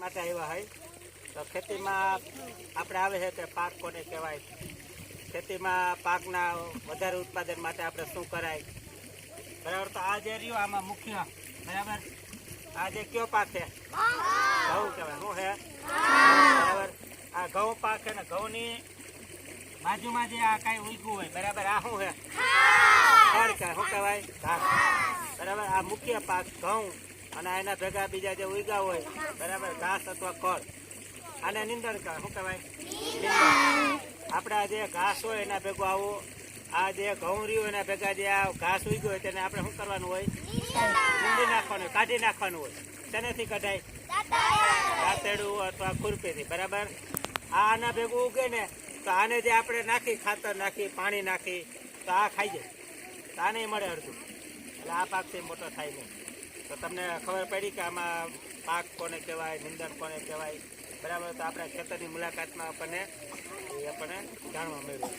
માટે આવ્યા હોય તો ખેતીમાં આપણે આવે છે કે પાક કોને કહેવાય, ખેતીમાં પાકના વધારે ઉત્પાદન માટે આપણે શું કરાય, બરાબર. તો આ જે રહ્યું આમાં મુખ્ય, બરાબર, આ જે કયો પાક છે? ઘઉં કહેવાય. શું છે? બરાબર. આ ઘઉં પાક છે ને ઘઉંની બાજુમાં જે આ કાંઈ ઉગ્યું હોય, બરાબર, આ શું છે? ખડ કે શું કહેવાય? ઘાસ. બરાબર. આ મુખ્ય પાક ઘઉં અને એના ભેગા બીજા જે ઉગ્યા હોય, બરાબર, ઘાસ અથવા ખડ, આને નીંદણ કહેવાય. શું કહેવાય? નીંદણ. આપણે આ જે ઘાસ હોય એના ભેગું આવું, આ જે ઘઉં રહ્યું એના ભેગા જે આ ઘાસ ઉગ્યું હોય તેને આપણે શું કરવાનું હોય? નીંદી નાખવાનું હોય, કાઢી નાખવાનું હોય. શેનેથી કઢાય? દાંતેડું અથવા ખુરપીથી. બરાબર. આના ભેગું ઉગે ને તો આને જે આપણે નાખી, ખાતર નાખી, પાણી નાખી, તો આ ખાઈ જાય, તો આને મળે અડધું. એટલે આ પાકથી મોટો થાય નહીં. તો તમને ખબર પડી કે આમાં પાક કોને કહેવાય, નિંદણ કોને કહેવાય, બરાબર. તો આપણા ખેતરની મુલાકાતમાં આપણને જાણવા મળ્યું.